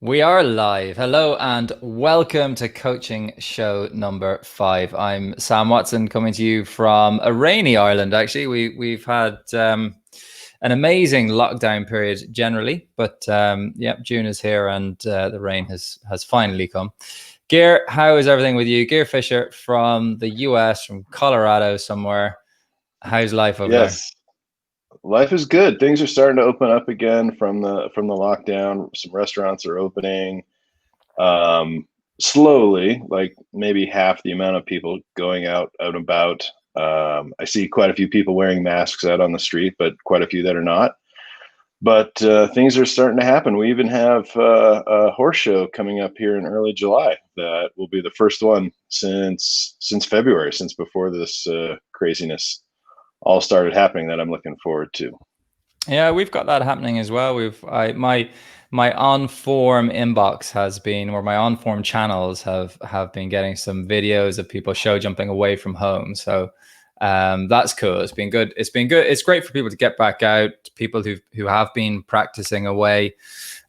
We are live. Hello and welcome to coaching show number 5. I'm Sam Watson coming to you from a rainy Ireland. Actually, we've had an amazing lockdown period generally, but yeah, June is here and the rain has finally come. Gear, how is everything with you? Gear Fisher from the US, from Colorado somewhere. How's life over there? Yes, life is good. Things are starting to open up again from the lockdown. Some restaurants are opening slowly, like maybe half the amount of people going out and about. I see quite a few people wearing masks out on the street, but quite a few that are not. But things are starting to happen. We even have a horse show coming up here in early July that will be the first one since February, since before this craziness all started happening, that I'm looking forward to. Yeah, we've got that happening as well. My OnForm inbox has been, or my OnForm channels have been getting some videos of people show jumping away from home. So that's cool. It's been good. It's been good. It's great for people to get back out. People who have been practicing away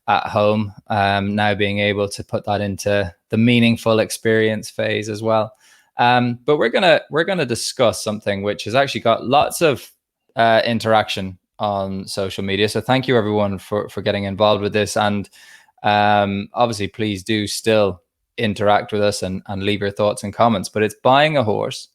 at home, now being able to put that into the meaningful experience phase as well. But we're gonna discuss something which has actually got lots of interaction on social media. So thank you everyone for getting involved with this. And obviously, please do still interact with us and leave your thoughts and comments. But it's buying a horse.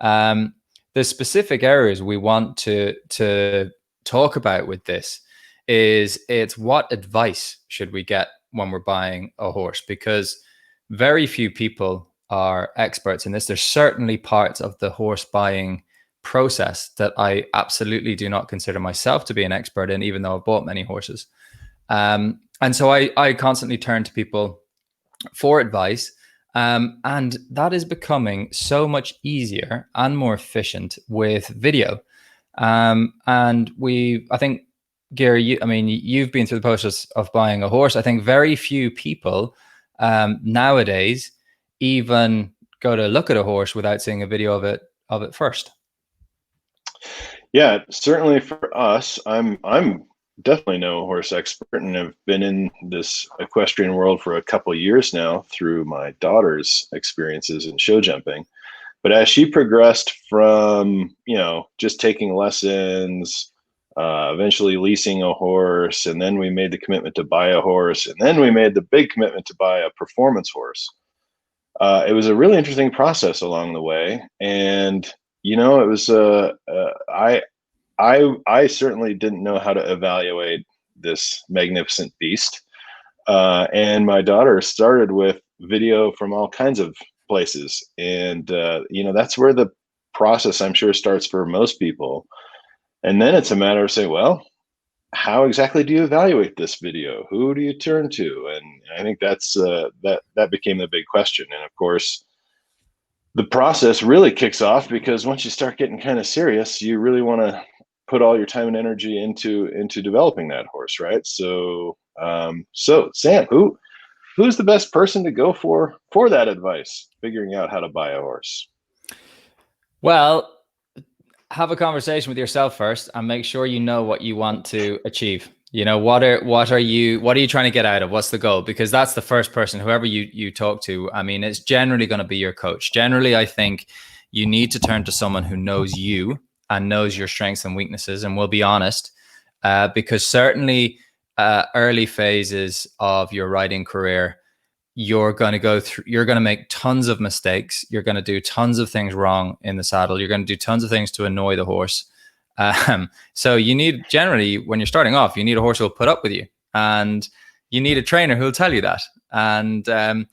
Um, the specific areas we want to talk about with this is it's what advice should we get when we're buying a horse, because very few people are experts in this. There's certainly parts of the horse buying process that I absolutely do not consider myself to be an expert in, even though I've bought many horses. And so I constantly turn to people for advice. And that is becoming so much easier and more efficient with video. I think, Gary, I mean, you've been through the process of buying a horse. I think very few people nowadays even go to look at a horse without seeing a video of it first. Yeah, certainly for us, I'm definitely no horse expert, and have been in this equestrian world for a couple of years now through my daughter's experiences in show jumping. But as she progressed from, just taking lessons, eventually leasing a horse, and then we made the commitment to buy a horse, and then we made the big commitment to buy a performance horse. It was a really interesting process along the way, and it was I certainly didn't know how to evaluate this magnificent beast. And my daughter started with video from all kinds of places. And, that's where the process, I'm sure, starts for most people. And then it's a matter of saying, well, how exactly do you evaluate this video? Who do you turn to? And I think that became the big question. And of course, the process really kicks off because once you start getting kind of serious, you really want to put all your time and energy into developing that horse, right? So Sam, who's the best person to go for that advice, figuring out how to buy a horse? Well, have a conversation with yourself first and make sure you know what you want to achieve. You know, what are you trying to get out of? What's the goal? Because that's the first person, whoever you talk to. I mean, it's generally going to be your coach. Generally, I think you need to turn to someone who knows you and knows your strengths and weaknesses and will be honest. Because certainly early phases of your riding career, you're going to make tons of mistakes. You're going to do tons of things wrong in the saddle. You're going to do tons of things to annoy the horse. So you need, generally, when you're starting off, you need a horse who will put up with you, and you need a trainer who will tell you that. And to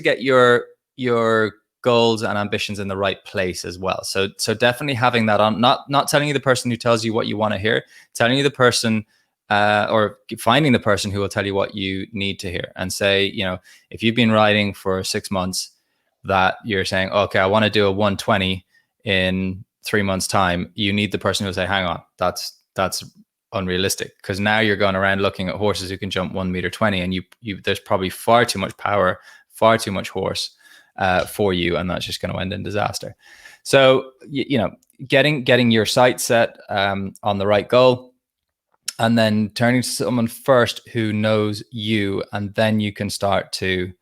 get your goals and ambitions in the right place as well. So definitely having that on, not telling you the person who tells you what you want to hear, telling you the person, or finding the person who will tell you what you need to hear. And say, if you've been riding for 6 months, that you're saying, okay, I want to do a 120 in 3 months time, you need the person who will say, hang on, that's unrealistic, because now you're going around looking at horses who can jump 1 meter 20, and you there's probably far too much power, far too much horse for you, and that's just going to end in disaster. So getting your sight set on the right goal, and then turning to someone first who knows you, and then you can start to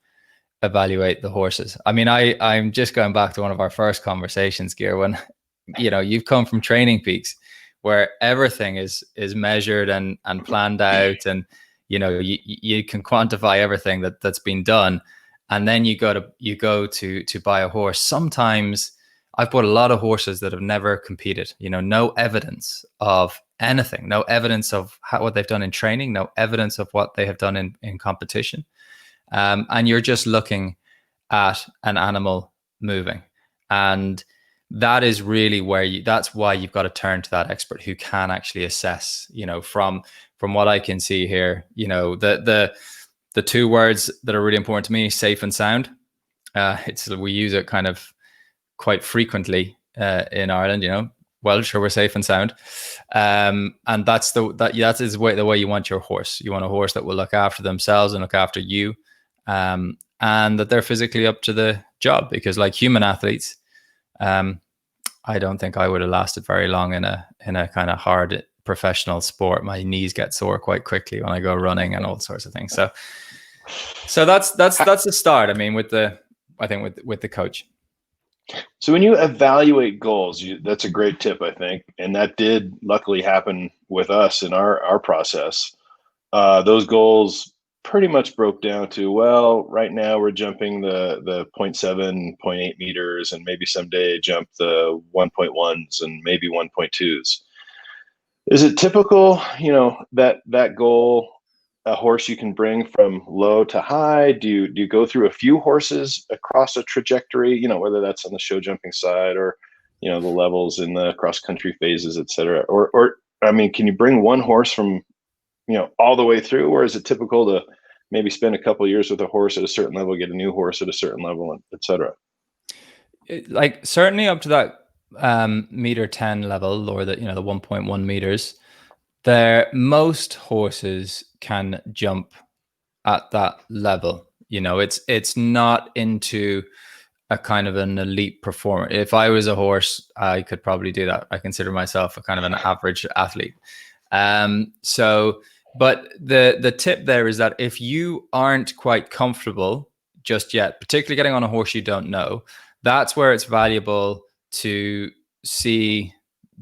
evaluate the horses. I mean, I'm just going back to one of our first conversations, Gear, when you've come from Training Peaks where everything is measured and planned out, and you can quantify everything that's been done, and then you go to buy a horse. Sometimes I've bought a lot of horses that have never competed, no evidence of anything, no evidence of what they've done in training, no evidence of what they have done in competition. And you're just looking at an animal moving. And that is really that's why you've got to turn to that expert who can actually assess, from what I can see here, the two words that are really important to me, safe and sound. We use it kind of quite frequently in Ireland, well, sure, we're safe and sound. And that is the way you want your horse. You want a horse that will look after themselves and look after you, and that they're physically up to the job. Because like human athletes, I don't think I would have lasted very long in a kind of hard professional sport. My knees get sore quite quickly when I go running and all sorts of things. So that's the start. I mean, with the coach. So when you evaluate goals, that's a great tip, I think, and that did luckily happen with us in our process. Those goals pretty much broke down to, well, right now we're jumping the 0.7, 0.8 meters, and maybe someday jump the 1.1s and maybe 1.2s. Is it typical, that goal, a horse you can bring from low to high? Do you go through a few horses across a trajectory, whether that's on the show jumping side or, the levels in the cross country phases, et cetera? Or, I mean, can you bring one horse from, all the way through, or is it typical to maybe spend a couple of years with a horse at a certain level, get a new horse at a certain level, et cetera? Like certainly up to that meter 10 level, or the 1.1 meters, most horses can jump at that level. It's not into a kind of an elite performer. If I was a horse, I could probably do that. I consider myself a kind of an average athlete. But the tip there is that if you aren't quite comfortable just yet, particularly getting on a horse you don't know, that's where it's valuable to see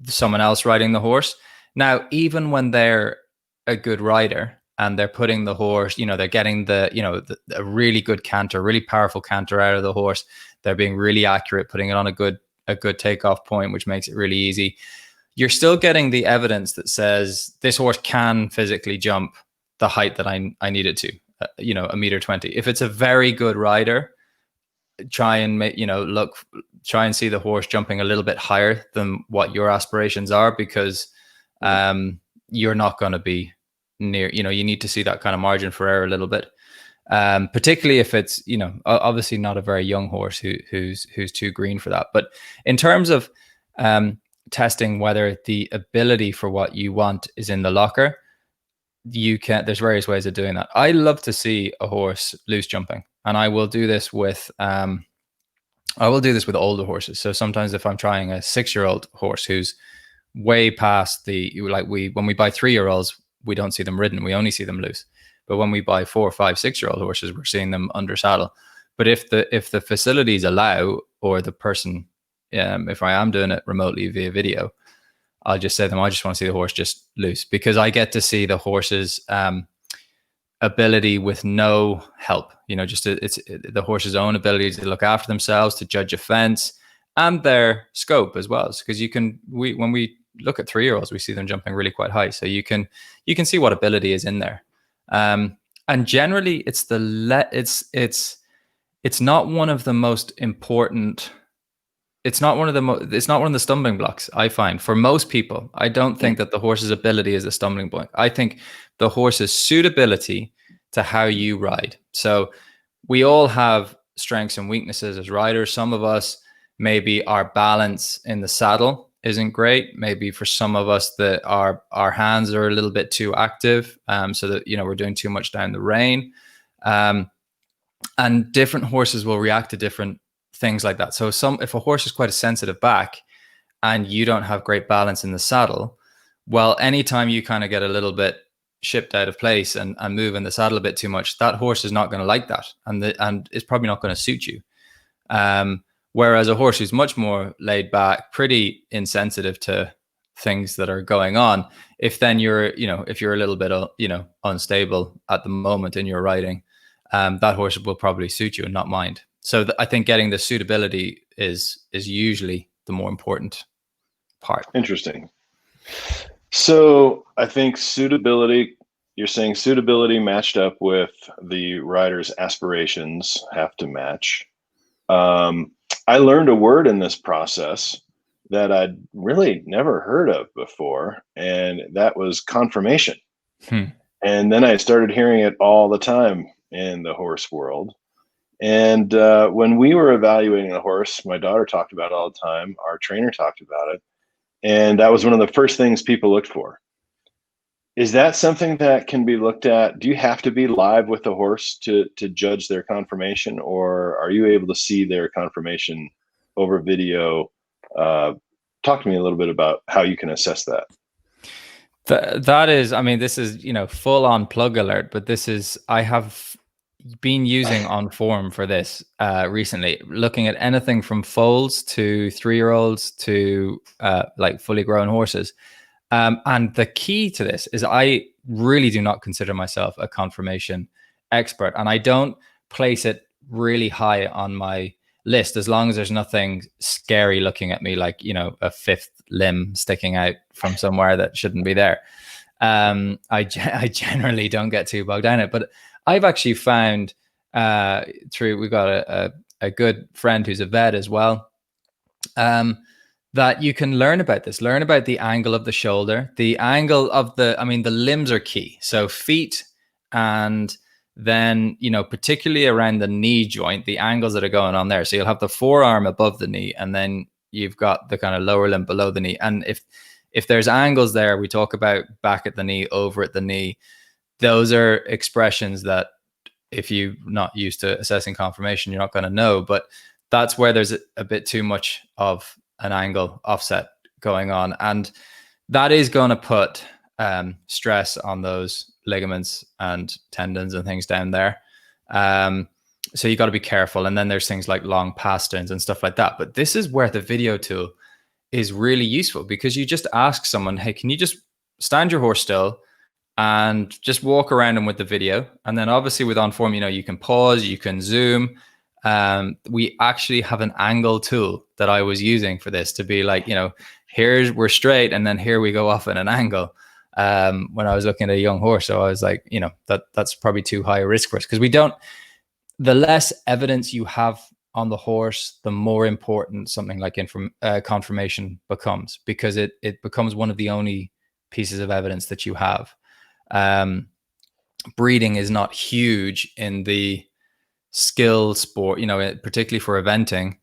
someone else riding the horse. Now, even when they're a good rider and they're putting the horse, they're getting a really good canter, really powerful canter out of the horse. They're being really accurate, putting it on a good takeoff point, which makes it really easy. You're still getting the evidence that says this horse can physically jump the height that I need it to, 1.20 meters. If it's a very good rider, try and try and see the horse jumping a little bit higher than what your aspirations are, because you're not going to be near, you need to see that kind of margin for error a little bit. Particularly if it's, obviously not a very young horse who's too green for that. But in terms of testing whether the ability for what you want is in the locker, there's various ways of doing that. I love to see a horse loose jumping, and I will do this with older horses. So sometimes if I'm trying a 6-year-old horse who's way past when we buy 3-year-olds, we don't see them ridden, we only see them loose. But when we buy 4, 5, 6-year-old horses, we're seeing them under saddle. But if the facilities allow, or the person, if I am doing it remotely via video, I'll just say to them, I just want to see the horse just loose, because I get to see the horse's ability with no help. It's the horse's own ability to look after themselves, to judge a fence, and their scope as well. Because when we look at 3-year-olds, we see them jumping really quite high, so you can see what ability is in there. And generally, it's not one of the most important. It's not one of the stumbling blocks, I find, for most people. I don't think that the horse's ability is a stumbling block. I think the horse's suitability to how you ride. So we all have strengths and weaknesses as riders. Some of us, maybe our balance in the saddle isn't great. Maybe for some of us that our hands are a little bit too active, so that we're doing too much down the rein. And different horses will react to different things like that. So if a horse is quite a sensitive back and you don't have great balance in the saddle, Well, anytime you kind of get a little bit shipped out of place and move in the saddle a bit too much, that horse is not going to like that, and it's probably not going to suit you. Whereas a horse who's much more laid back, pretty insensitive to things that are going on, if then you're, if you're a little bit, unstable at the moment in your riding, that horse will probably suit you and not mind. So I think getting the suitability is usually the more important part. Interesting. So I think suitability, you're saying suitability matched up with the rider's aspirations have to match. I learned a word in this process that I'd really never heard of before, and that was confirmation. Hmm. And then I started hearing it all the time in the horse world. And when we were evaluating a horse, my daughter talked about it all the time. Our trainer talked about it. And that was one of the first things people looked for. Is that something that can be looked at? Do you have to be live with the horse to judge their conformation, or are you able to see their conformation over video? Talk to me a little bit about how you can assess that. That is, I mean, this is, full on plug alert, but I have been using OnForm for this recently, looking at anything from foals to 3-year-olds to like fully grown horses. And the key to this is I really do not consider myself a conformation expert, and I don't place it really high on my list as long as there's nothing scary looking at me, like, a fifth limb sticking out from somewhere that shouldn't be there. I generally don't get too bogged down in it, but I've actually found we've got a good friend who's a vet as well, that you can learn about the angle of the shoulder, the angle of the limbs are key. So feet, and then, particularly around the knee joint, the angles that are going on there. So you'll have the forearm above the knee, and then you've got the kind of lower limb below the knee. And if there's angles there, we talk about back at the knee, over at the knee, those are expressions that if you're not used to assessing conformation, you're not going to know. But that's where there's a bit too much of an angle offset going on, and that is going to put stress on those ligaments and tendons and things down there. So you got to be careful. And then there's things like long pasterns and stuff like that. But this is where the video tool is really useful, because you just ask someone, hey, can you just stand your horse still and just walk around them with the video? And then obviously with OnForm, you can pause, you can zoom. We actually have an angle tool that I was using for this to be like, here's, we're straight, and then here we go off in an angle. When I was looking at a young horse, so I was like, that's probably too high a risk for us, because the less evidence you have on the horse, the more important something like confirmation becomes, because it becomes one of the only pieces of evidence that you have. Breeding is not huge in the skill sport, particularly for eventing.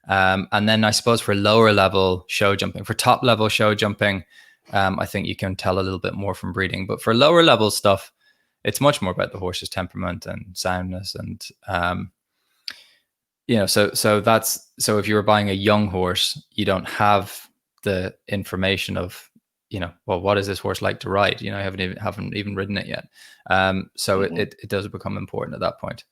And then I suppose for lower level show jumping, for top level show jumping, I think you can tell a little bit more from breeding. But for lower level stuff, it's much more about the horse's temperament and soundness. And, so if you were buying a young horse, you don't have the information of, well, what is this horse like to ride? I haven't even ridden it yet. So it does become important at that point.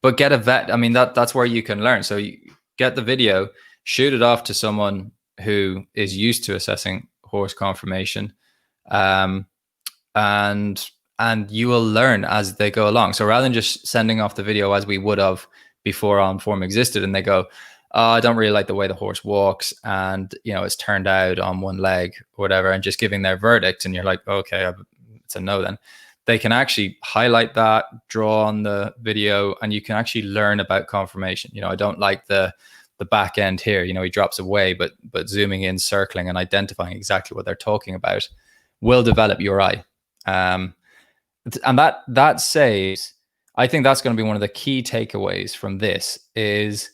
But get a vet. I mean, that's where you can learn. So you get the video, shoot it off to someone who is used to assessing horse conformation, and you will learn as they go along. So rather than just sending off the video as we would have before OnForm existed, and they go, oh, I don't really like the way the horse walks, and it's turned out on one leg or whatever, and just giving their verdict, and you're like, okay, it's a no then. They can actually highlight that, draw on the video, and you can actually learn about conformation. I don't like the back end here. He drops away, but zooming in, circling, and identifying exactly what they're talking about will develop your eye. And that saves. I think that's going to be one of the key takeaways from this is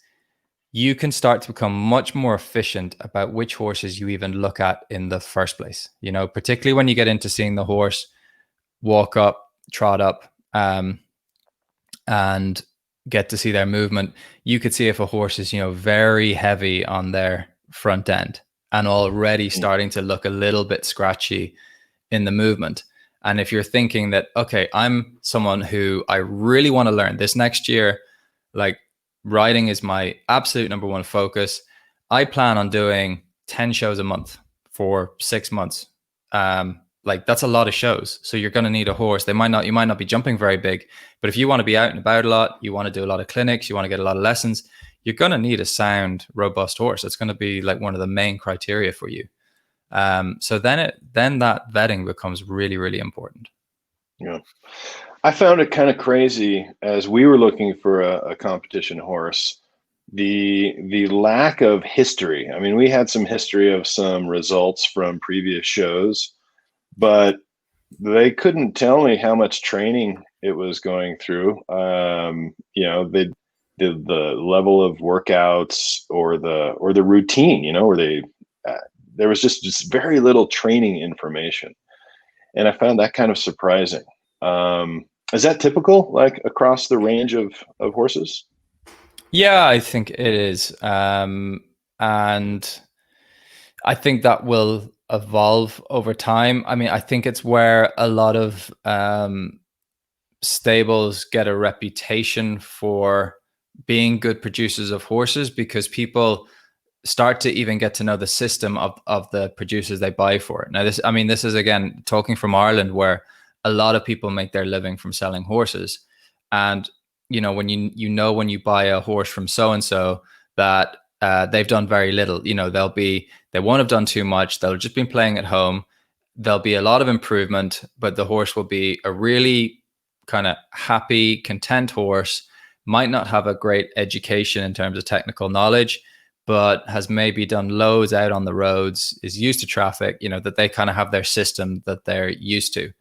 you can start to become much more efficient about which horses you even look at in the first place. Particularly when you get into seeing the horse walk up, trot up, and get to see their movement. You could see if a horse is, very heavy on their front end and already starting to look a little bit scratchy in the movement. And if you're thinking that, okay, I'm someone who I really want to learn this next year, like riding is my absolute number one focus. I plan on doing 10 shows a month for 6 months. Like that's a lot of shows. So you're going to need a horse. You might not be jumping very big, but if you want to be out and about a lot, you want to do a lot of clinics, you want to get a lot of lessons, you're going to need a sound, robust horse. It's going to be like one of the main criteria for you. So then that vetting becomes really, really important. Yeah. I found it kind of crazy as we were looking for a competition horse, the lack of history. I mean, we had some history of some results from previous shows, but they couldn't tell me how much training it was going through. The level of workouts or the routine, where there was just very little training information, and I found that kind of surprising. Is that typical, like across the range of horses? Yeah, I think it is. And I think that will evolve over time. I mean, I think it's where a lot of stables get a reputation for being good producers of horses, because people start to even get to know the system of the producers they buy for it. Now, this is again talking from Ireland, where a lot of people make their living from selling horses. And when when you buy a horse from so and so, that they've done very little. They won't have done too much. They'll just been playing at home. There'll be a lot of improvement, but the horse will be a really kind of happy, content horse. Might not have a great education in terms of technical knowledge, but has maybe done loads out on the roads, is used to traffic, that they kind of have their system that they're used to.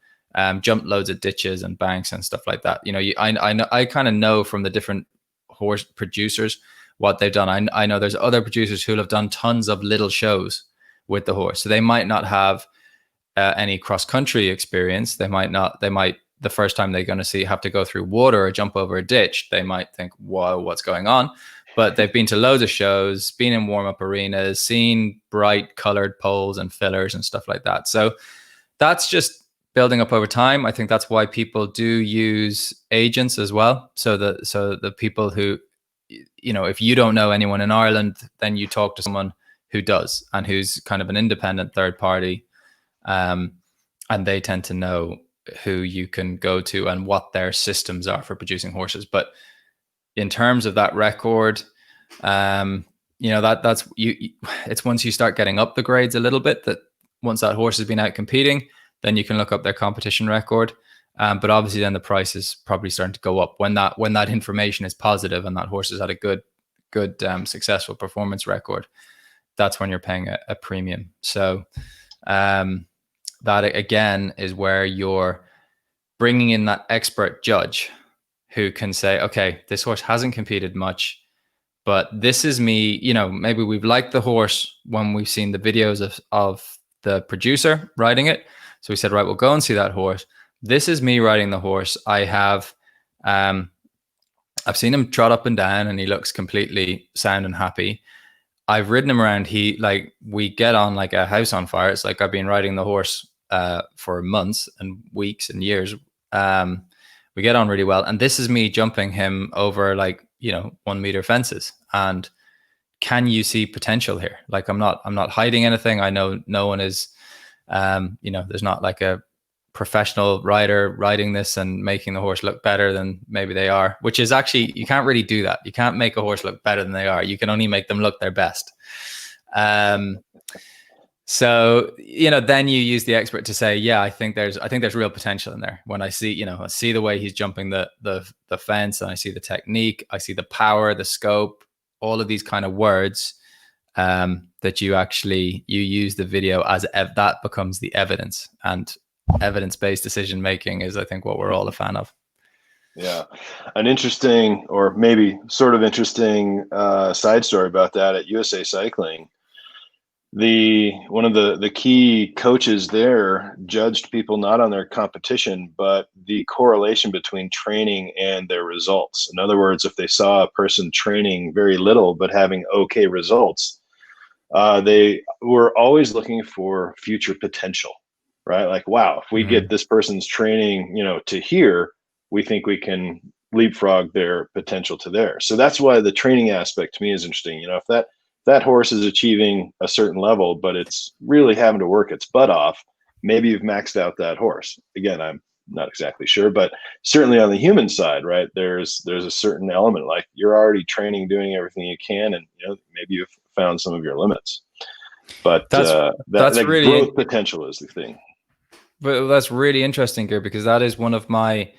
Jumped loads of ditches and banks and stuff like that. I kind of know from the different horse producers what they've done. I know there's other producers who have done tons of little shows with the horse. So they might not have any cross-country experience. They might the first time they're going to have to go through water or jump over a ditch, they might think, whoa, what's going on? But they've been to loads of shows, been in warm-up arenas, seen bright colored poles and fillers and stuff like that. So that's just building up over time. I think that's why people do use agents as well. So the people who, if you don't know anyone in Ireland, then you talk to someone who does, and who's kind of an independent third party. And they tend to know who you can go to and what their systems are for producing horses. But in terms of that record, that's you. It's once you start getting up the grades a little bit, that once that horse has been out competing, then you can look up their competition record. But obviously, then the price is probably starting to go up when that information is positive and that horse has had a good successful performance record. That's when you're paying a premium. So that again is where you're bringing in that expert judge who can say, okay, this horse hasn't competed much, but this is me. Maybe we've liked the horse when we've seen the videos of the producer riding it. So we said, right, we'll go and see that horse. This is me riding the horse. I've seen him trot up and down and he looks completely sound and happy. I've ridden him around. We get on like a house on fire. It's like I've been riding the horse for months and weeks and years. We get on really well. And this is me jumping him over 1 meter fences. And can you see potential here? Like I'm not hiding anything. I know no one is, there's not like a professional rider riding this and making the horse look better than maybe they are, which is actually, you can't really do that. You can't make a horse look better than they are. You can only make them look their best. So, then you use the expert to say, yeah, I think there's real potential in there. When I see the way he's jumping the fence, and I see the technique, I see the power, the scope, all of these kind of words, that you use the video as that becomes the evidence, and evidence-based decision making is, I think, what we're all a fan of. Yeah. An interesting, or maybe sort of interesting side story about that at USA Cycling. One of the key coaches there judged people not on their competition, but the correlation between training and their results. In other words, if they saw a person training very little but having okay results, they were always looking for future potential. right? Like, wow, if we get Mhm. this person's training, to here, we think we can leapfrog their potential to there. So that's why the training aspect to me is interesting. If that horse is achieving a certain level, but it's really having to work its butt off, maybe you've maxed out that horse. Again, I'm not exactly sure, but certainly on the human side, right? There's a certain element like you're already training, doing everything you can, and maybe you've found some of your limits. But That's that's that really growth potential is the thing. but that's really interesting here, because that is one of my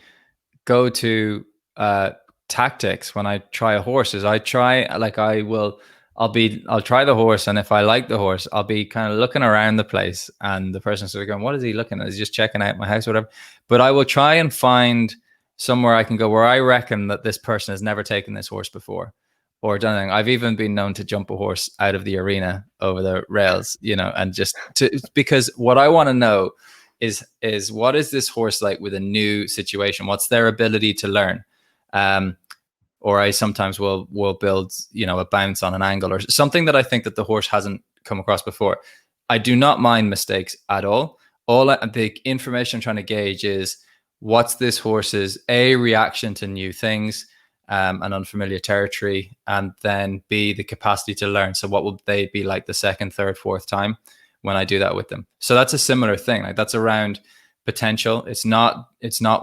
go-to uh, tactics when I try a horse. Is I try, like, I'll try the horse, and if I like the horse, I'll be kind of looking around the place, and the person's sort of going, "What is he looking at? Is he just checking out my house or whatever?" But I will try and find somewhere I can go where I reckon that this person has never taken this horse before or done anything. I've even been known to jump a horse out of the arena over the rails, and just because what I want to know is what is this horse like with a new situation? What's their ability to learn? Or I sometimes will build, a bounce on an angle or something that I think that the horse hasn't come across before. I do not mind mistakes at all. The information I'm trying to gauge is what's this horse's A, reaction to new things, and unfamiliar territory, and then B, the capacity to learn. So what will they be like the second, third, fourth time when I do that with them? So that's a similar thing. Like, that's around potential. It's not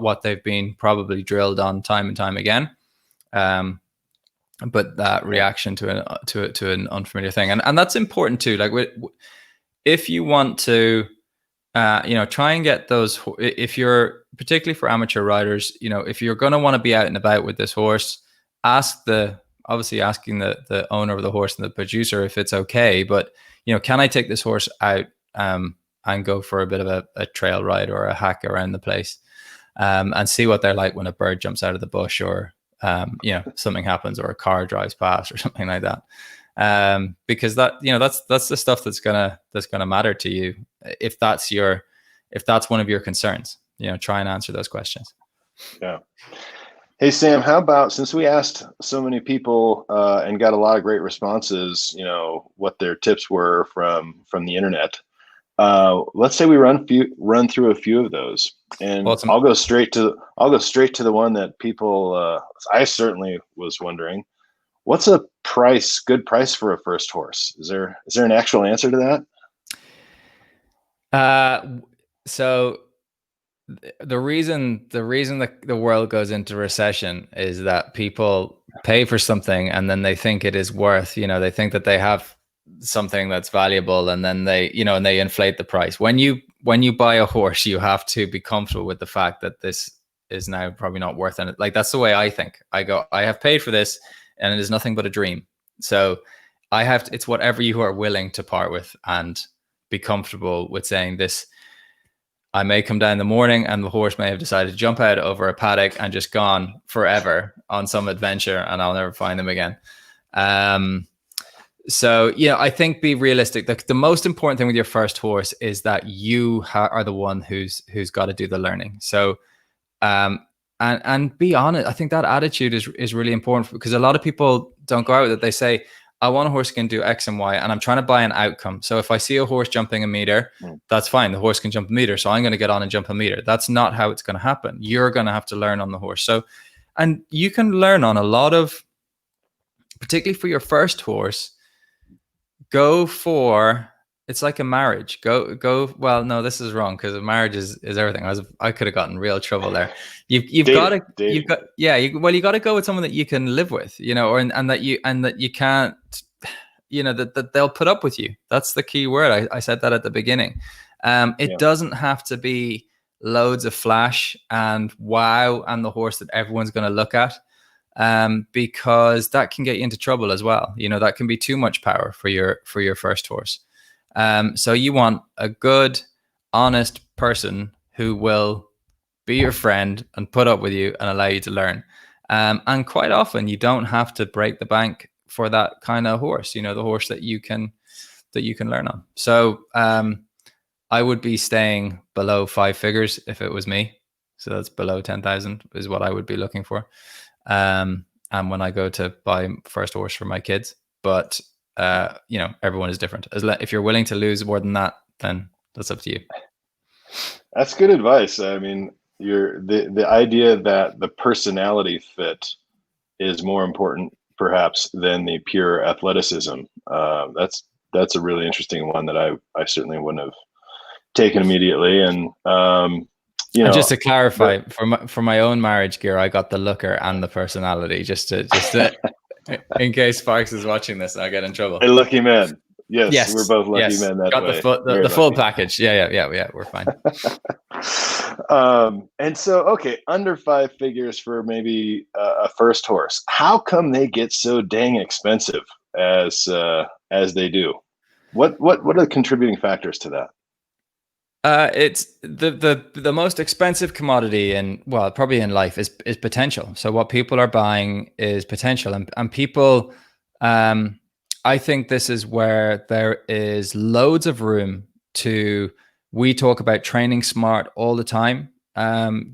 what they've been probably drilled on time and time again. But that reaction to an unfamiliar thing, and that's important too. Like, if you want to, try and get those. If you're, particularly for amateur riders, if you're going to want to be out and about with this horse, obviously asking the owner of the horse and the producer if it's okay. But can I take this horse out and go for a bit of a trail ride or a hack around the place, and see what they're like when a bird jumps out of the bush, or something happens, or a car drives past, or something like that. Because that's the stuff that's gonna matter to you, if that's one of your concerns. Try and answer those questions. Yeah. Hey, Sam, how about, since we asked so many people and got a lot of great responses, what their tips were from the internet. Let's say we run through a few of those, and Awesome. I'll go straight to the one that people. I certainly was wondering, what's a good price for a first horse? Is there an actual answer to that? So the reason that the world goes into recession is that people pay for something, and then they think it is worth, they think that they have something that's valuable, and then and they inflate the price. When you buy a horse, you have to be comfortable with the fact that this is now probably not worth it. Like, that's the way I think. I have paid for this, and it is nothing but a dream. So it's whatever you are willing to part with, and be comfortable with saying this. I may come down in the morning, and the horse may have decided to jump out over a paddock and just gone forever on some adventure, and I'll never find them again. So I think, be realistic. The most important thing with your first horse is that you are the one who's got to do the learning. So, and be honest. I think that attitude is really important, because a lot of people don't go out with it. They say, I want a horse who can do X and Y, and I'm trying to buy an outcome. So if I see a horse jumping a meter, that's fine. The horse can jump a meter, so I'm going to get on and jump a meter. That's not how it's going to happen. You're going to have to learn on the horse. So, and you can learn on a lot of, particularly for your first horse, go for, it's like a marriage. Well, no, this is wrong, because a marriage is everything. I could have gotten real trouble there. You got to go with someone that you can live with, or and that you can't, that they'll put up with you. That's the key word. I said that at the beginning. It doesn't have to be loads of flash and wow and the horse that everyone's going to look at. Because that can get you into trouble as well. That can be too much power for your first horse. So you want a good, honest person who will be your friend and put up with you and allow you to learn. And quite often you don't have to break the bank for that kind of horse. The horse that you can learn on. So I would be staying below 5 figures if it was me. So that's below 10,000 is what I would be looking for. And when I go to buy first horse for my kids, but everyone is different. If you're willing to lose more than that, then that's up to you. That's good advice. I mean, the idea that the personality fit is more important perhaps than the pure athleticism. That's a really interesting one that I certainly wouldn't have taken immediately. And you And know, just to the clarify, for my own marriage gear, I got the looker and the personality, just to in case Sparks is watching this, I get in trouble. a lucky man. Yes, we're Yes, both lucky yes, men that got the way. full Very the full lucky. package. Yeah. We're fine. And so, okay, under five figures for maybe a first horse. How come they get so dang expensive as they do? What are the contributing factors to that? It's the most expensive commodity in, well, probably in life is potential. So what people are buying is potential, and people, um, I think this is where there is loads of room to. We talk about training smart all the time,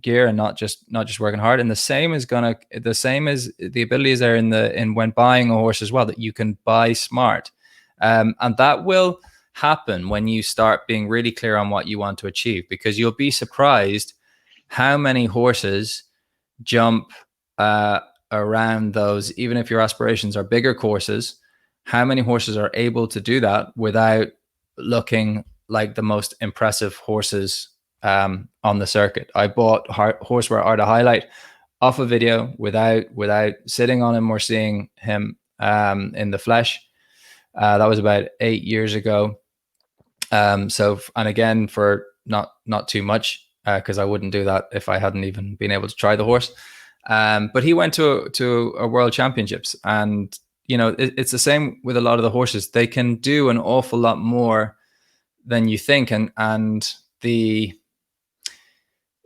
gear, and not just working hard. And the same as the ability is there in when buying a horse as well, that you can buy smart, and that will happen when you start being really clear on what you want to achieve, because you'll be surprised how many horses jump uh, around those, even if your aspirations are bigger courses, how many horses are able to do that without looking like the most impressive horses on the circuit. I bought Horseware Art of Highlight off a video without sitting on him or seeing him in the flesh. That was about 8 years ago. So, and again, for not too much, because I wouldn't do that if I hadn't even been able to try the horse. But he went to a world championships, and it's the same with a lot of the horses. They can do an awful lot more than you think, and the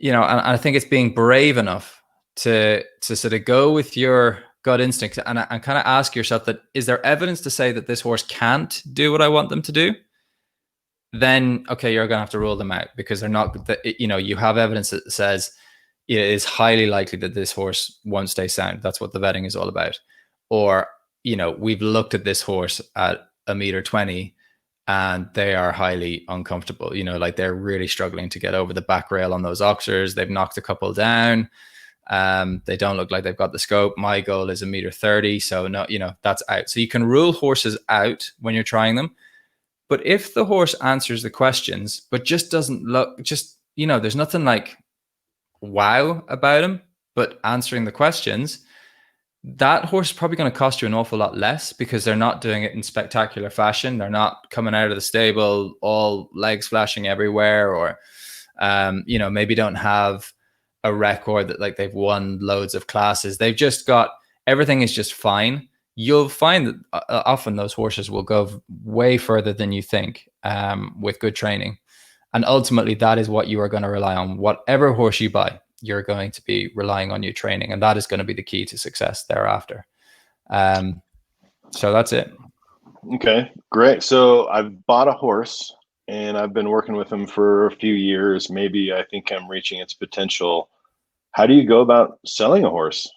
and I think it's being brave enough to sort of go with your gut instinct and kind of ask yourself, that is there evidence to say that this horse can't do what I want them to do? Then okay, you're going to have to rule them out, because they're not, you have evidence that says it is highly likely that this horse won't stay sound. That's what the vetting is all about. Or we've looked at this horse at 1.20 m and they are highly uncomfortable, like they're really struggling to get over the back rail on those oxers. They've knocked a couple down. They don't look like they've got the scope. My goal is 1.30 m, so no, that's out. So you can rule horses out when you're trying them. But if the horse answers the questions, but just doesn't look, there's nothing like wow about him, but answering the questions, that horse is probably going to cost you an awful lot less, because they're not doing it in spectacular fashion. They're not coming out of the stable all legs flashing everywhere, or maybe don't have a record that like they've won loads of classes. They've just got, everything is just fine. You'll find that often those horses will go way further than you think, with good training. And ultimately, that is what you are going to rely on. Whatever horse you buy, you're going to be relying on your training, and that is going to be the key to success thereafter. So that's it. Okay, great. So I've bought a horse and I've been working with him for a few years. Maybe I think I'm reaching its potential. How do you go about selling a horse?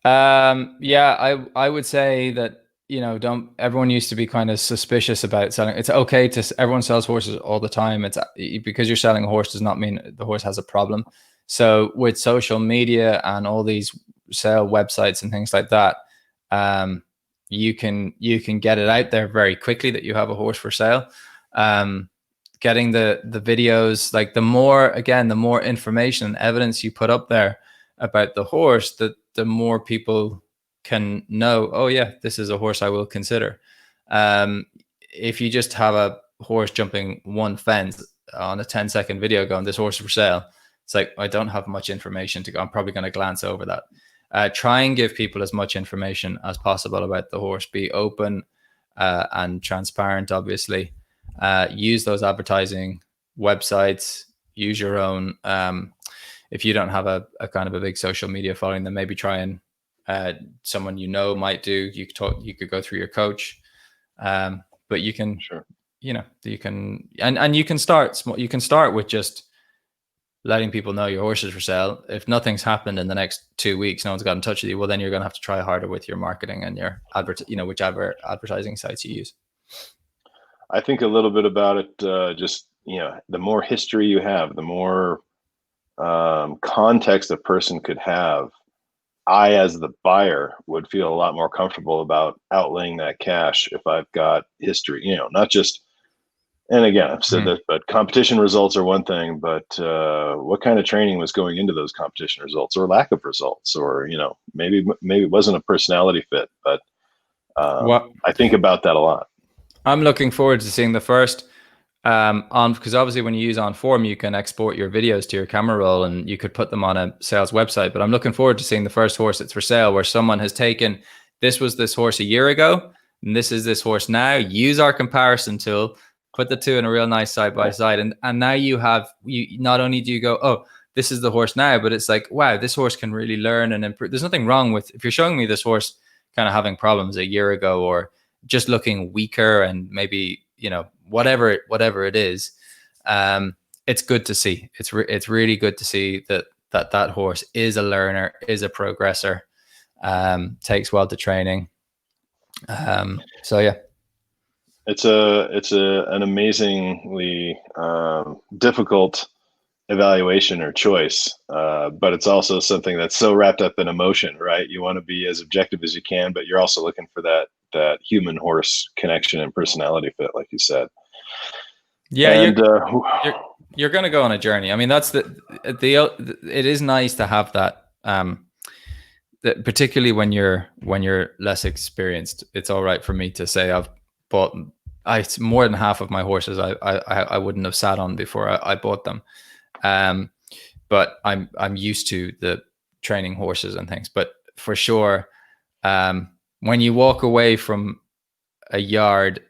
Yeah, I would say that, don't, everyone used to be kind of suspicious about selling. It's okay to, everyone sells horses all the time. It's because you're selling a horse does not mean the horse has a problem. So with social media and all these sale websites and things like that, you can get it out there very quickly that you have a horse for sale. Getting the videos, like the more information and evidence you put up there about the horse, the more people can know, oh yeah, this is a horse I will consider. If you just have a horse jumping one fence on a 10-second video going, this horse is for sale, it's like, I don't have much information to go. I'm probably going to glance over that. Try and give people as much information as possible about the horse. Be open and transparent, obviously. Use those advertising websites. Use your own. If you don't have a kind of a big social media following, then maybe try and someone might do. You could talk. You could go through your coach, but you can. Sure. You can and you can start small. You can start with just letting people know your horse is for sale. If nothing's happened in the next 2 weeks, no one's got in touch with you, well, then you're going to have to try harder with your marketing and your whichever advertising sites you use. I think a little bit about it, just the more history you have, the more context a person could have, I, as the buyer, would feel a lot more comfortable about outlaying that cash if I've got history, not just, and again, I've said this, but competition results are one thing, but what kind of training was going into those competition results, or lack of results, or, maybe it wasn't a personality fit, but What I think about that a lot. I'm looking forward to seeing the first on, because obviously when you use OnForm, you can export your videos to your camera roll and you could put them on a sales website. But I'm looking forward to seeing the first horse that's for sale, where someone has taken, this was this horse a year ago, and this is this horse now. Use our comparison tool, put the two in a real nice side by side, and now you not only do you go, oh, this is the horse now, but it's like, wow, this horse can really learn and improve. There's nothing wrong with, if you're showing me this horse kind of having problems a year ago, or just looking weaker, and maybe, whatever it is, it's good to see. It's really good to see that horse is a learner, is a progressor, takes well to training. So yeah, it's an amazingly difficult evaluation or choice, but it's also something that's so wrapped up in emotion, right? You want to be as objective as you can, but you're also looking for that human horse connection and personality fit, like you said. Yeah, and you're going to go on a journey. I mean, that's it is nice to have that, particularly when you're less experienced. It's all right for me to say I've bought more than half of my horses I wouldn't have sat on before I bought them. But I'm used to the training horses and things. But for sure, when you walk away from a yard,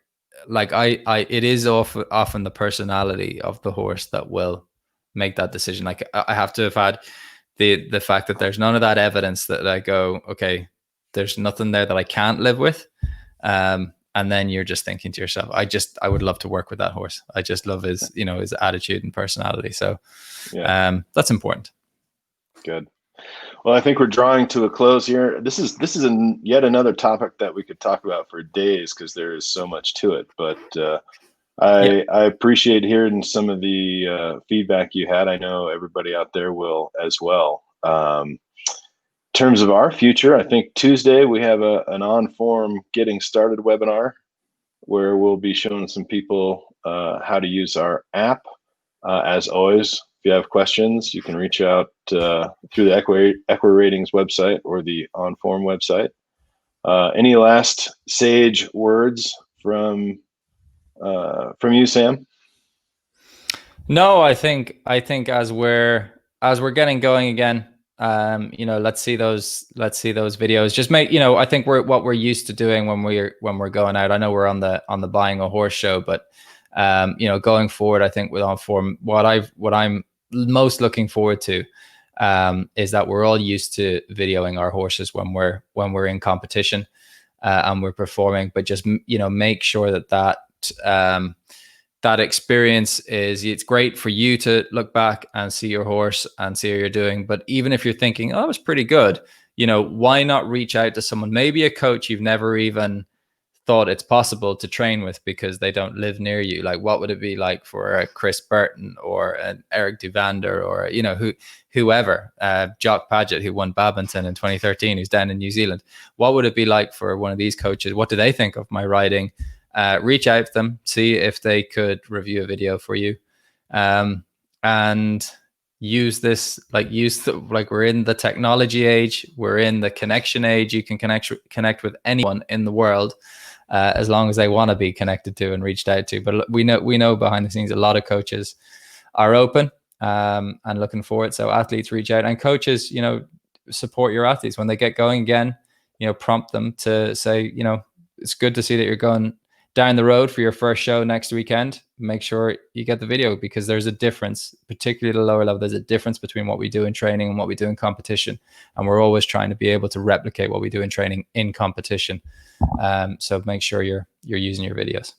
like it is often the personality of the horse that will make that decision. Like I have to have had the fact that there's none of that evidence that I go, okay, there's nothing there that I can't live with. And then you're just thinking to yourself, I would love to work with that horse. I just love his, his attitude and personality. So that's important. Good. Well, I think we're drawing to a close here. This is yet another topic that we could talk about for days, because there is so much to it. But I appreciate hearing some of the feedback you had. I know everybody out there will as well. In terms of our future, I think Tuesday we have an OnForm Getting Started webinar, where we'll be showing some people how to use our app. As always, if you have questions, you can reach out through the EquiRatings website or the OnForm website. Any last sage words from you, Sam? No, I think as we're getting going again, let's see those videos. Just make, I think what we're used to doing when we're going out. I know we're on the Buying a Horse show, but going forward, I think with OnForm, what I'm most looking forward to is that we're all used to videoing our horses when we're in competition and we're performing, but just make sure that experience it's great for you to look back and see your horse and see how you're doing. But even if you're thinking, oh, it was pretty good, why not reach out to someone, maybe a coach you've never even thought it's possible to train with because they don't live near you. Like, what would it be like for a Chris Burton or an Eric Duvander or, whoever, Jock Paget, who won Badminton in 2013, who's down in New Zealand. What would it be like for one of these coaches? What do they think of my riding? Reach out to them, see if they could review a video for you, and use this, like we're in the technology age, we're in the connection age. You can connect with anyone in the world as long as they want to be connected to and reached out to. But we know behind the scenes a lot of coaches are open and looking for it. So athletes reach out, and coaches, support your athletes when they get going again. Prompt them to say, it's good to see that you're going down the road for your first show next weekend. Make sure you get the video, because there's a difference, particularly at the lower level. There's a difference between what we do in training and what we do in competition. And we're always trying to be able to replicate what we do in training in competition. So make sure you're using your videos.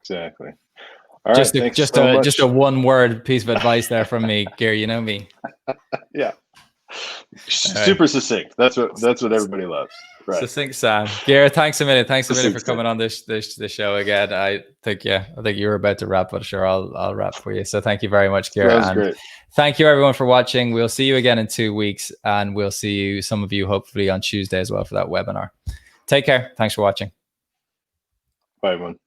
Exactly. All right. Just a one word piece of advice there from me, Gary. You know me. Yeah. All right. Super succinct. That's what everybody loves. Right. Succinct Sam. Gareth, thanks a minute. Thanks a minute for Succinct Sam. coming on this show again. I think you were about to wrap, but sure, I'll wrap for you. So thank you very much, That Gareth. was And great. thank you everyone for watching. We'll see you again in 2 weeks, and we'll see you, some of you, hopefully on Tuesday as well for that webinar. Take care. Thanks for watching. Bye, everyone.